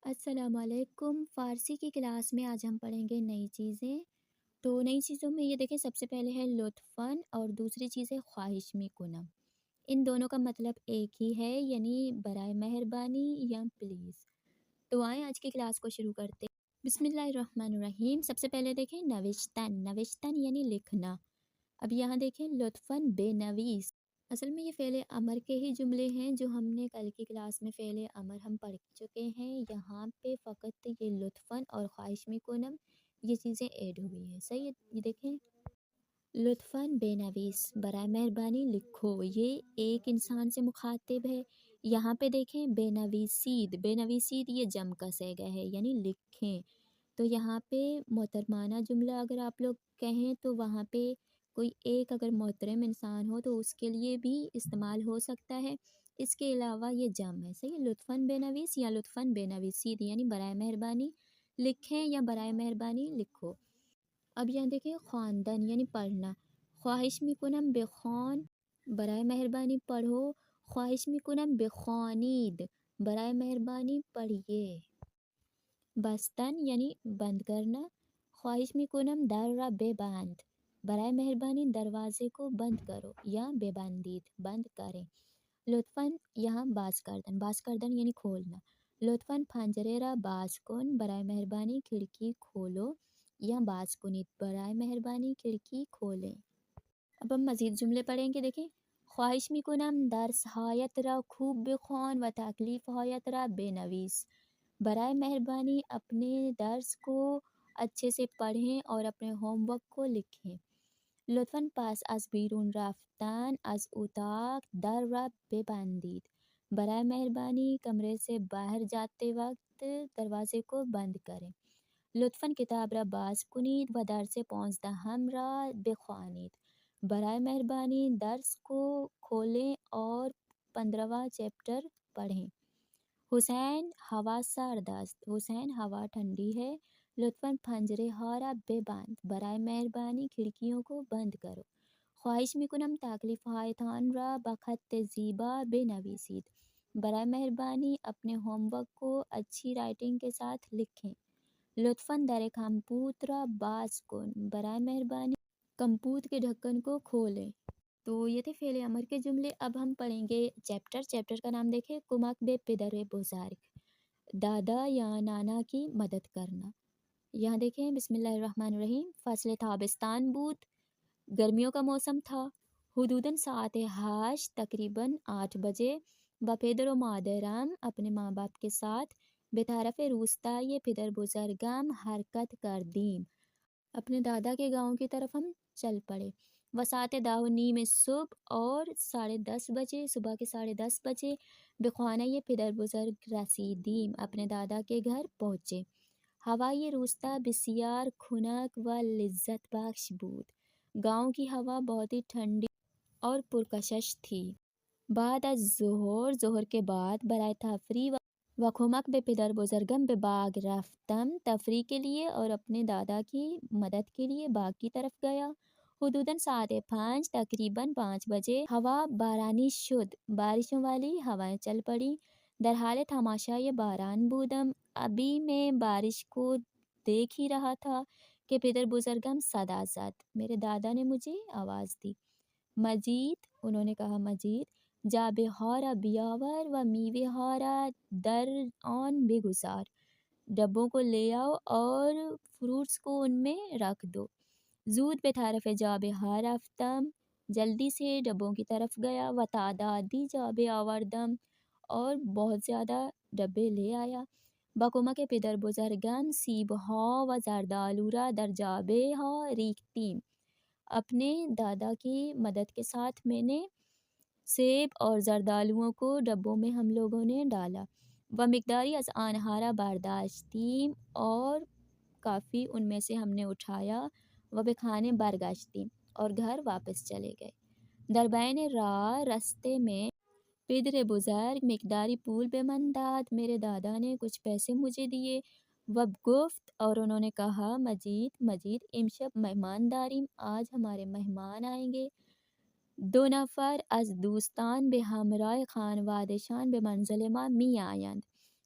السلام علیکم۔ فارسی کی کلاس میں آج ہم پڑھیں گے نئی چیزیں۔ تو نئی چیزوں میں یہ دیکھیں، سب سے پہلے ہے لطفاً اور دوسری چیز ہے خواہش می کنم۔ ان دونوں کا مطلب ایک ہی ہے، یعنی برائے مہربانی یا پلیز۔ تو آئیں آج کی کلاس کو شروع کرتے ہیں۔ بسم اللہ الرحمن الرحیم۔ سب سے پہلے دیکھیں نوشتن، نوشتن یعنی لکھنا۔ اب یہاں دیکھیں لطفاً بے نویس، اصل میں یہ فعل امر کے ہی جملے ہیں جو ہم نے کل کی کلاس میں فعل امر ہم پڑھ چکے ہیں۔ یہاں پہ فقط یہ لطفاً اور خواہش می کنم یہ چیزیں ایڈ ہوئی ہیں، صحیح ہے؟ یہ دیکھیں لطفاً بے نویس، برائے مہربانی لکھو، یہ ایک انسان سے مخاطب ہے۔ یہاں پہ دیکھیں بے نویسید، بے نویسید یہ جمع کا صیغہ ہے، یعنی لکھیں۔ تو یہاں پہ محترمانہ جملہ اگر آپ لوگ کہیں تو وہاں پہ کوئی ایک اگر محترم انسان ہو تو اس کے لیے بھی استعمال ہو سکتا ہے۔ اس کے علاوہ یہ جمع ہے، صحیح ہے؟ لطفاً بے نویس یا لطفاً بے نویسید، یعنی برائے مہربانی لکھیں یا برائے مہربانی لکھو۔ اب یہاں دیکھیں خواندن یعنی پڑھنا، خواہش می کنم بخوان، برائے مہربانی پڑھو، خواہش می کنم بخوانید، برائے مہربانی پڑھیے۔ بستن یعنی بند کرنا، خواہش می کنم در را ببند، برائے مہربانی دروازے کو بند کرو یا ببندید بند کریں۔ لطفاً یہاں باز کردن، باز کردن یعنی کھولنا، لطفاً پنجرے را باز کن، برائے مہربانی کھڑکی کھولو یا باز کنید، برائے مہربانی کھڑکی کھولیں۔ اب ہم مزید جملے پڑھیں گے، دیکھیں خواہش می کنم درس ہایت را خوب بخوان و تکلیف ہایت را بنویس، برائے مہربانی اپنے درس کو اچھے سے پڑھیں اور اپنے ہوم ورک کو لکھیں۔ لطفاً پس از بیرون رفتن از اتاق در را ببندید، برائے مہربانی کمرے سے باہر جاتے وقت دروازے کو بند کریں۔ لطفاً کتاب را باز کنید و درس 15 را بخوانید، برائے مہربانی درس کو کھولیں اور 15واں چیپٹر پڑھیں۔ حسین ہوا سرد است، حسین ہوا ٹھنڈی ہے، لطفاً پنجرے ها را ببند، برائے مہربانی کھڑکیوں کو بند کرو۔ خواہش می کنم تکلیف هایتان را با خط زیبا بنویسید، برائے مہربانی اپنے ہوم ورک کو اچھی رائٹنگ کے ساتھ لکھیں۔ لطفاً در کمپوت را باز کن، برائے مہربانی کمپوت کے ڈھکن کو کھولیں۔ تو یہ تھے فعل امر کے جملے۔ اب ہم پڑھیں گے چیپٹر کا نام دیکھیں کمک بے پدر بزرگ، دادا یا نانا کی مدد کرنا۔ یہاں دیکھیں بسم اللہ الرحمن الرحیم۔ فصل تابستان بود، گرمیوں کا موسم تھا۔ حدوداً ساعت 8، تقریباً 8 بجے، با پدر و مادرم اپنے ماں باپ کے ساتھ، بے طرف روستای پدر بزرگم حرکت کردیم، اپنے دادا کے گاؤں کی طرف ہم چل پڑے۔ وساعت 10:15 صبح اور 10:30 بجے، صبح کے 10:30 بجے، بخانۂ پدر بزرگ رسیدیم، اپنے دادا کے گھر پہنچے۔ ہوای روستا بسیار خنک و لذت بخش بود، گاؤں کی ہوا بہت ہی ٹھنڈی اور پرکشش تھی۔ بعد از ظہر، ظہر کے بعد، برائے تفریح و کمک به پدر بزرگم به باغ رفتم، تفریح کے لیے اور اپنے دادا کی مدد کے لیے باغ کی طرف گیا۔ حدوداً ساعت 5، تقریباً 5 بجے، ہوا بارانی شد، بارشوں والی ہوائیں چل پڑی۔ در حال تماشای باران بودم، ابھی میں بارش کو دیکھ ہی رہا تھا کہ پدر بزرگم صدا زد، میرے دادا نے مجھے آواز دی۔ مجید، انہوں نے کہا مجید، جابه ها را بیاور و میوه ها را در آن بگذار، ڈبوں کو لے آؤ اور فروٹس کو ان میں رکھ دو۔ زود به طرف جابه ها رفتم، جلدی سے ڈبوں کی طرف گیا، و تعدادی جابه آوردم، اور بہت زیادہ ڈبے لے آیا۔ با کمک پدر بزرگم سیب ها و زردآلو را در جابه ها ریختیم، اپنے دادا کی مدد کے ساتھ میں نے سیب اور زردآلوؤں کو ڈبوں میں ہم لوگوں نے ڈالا۔ و مقداری از آنها را برداشتیم، اور کافی ان میں سے ہم نے اٹھایا۔ و به خانه برگشتیم، اور گھر واپس چلے گئے۔ در بین راہ، رستے میں، پدر بزرگ مقداری پول به من داد، میرے دادا نے کچھ پیسے مجھے دیے۔ و گفت، اور انہوں نے کہا مجید، مجید امشب مہمان داریم، آج ہمارے مہمان آئیں گے۔ 2 نفر از دوستان به همراه خانواده‌شان به منزل ما می آیند،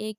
1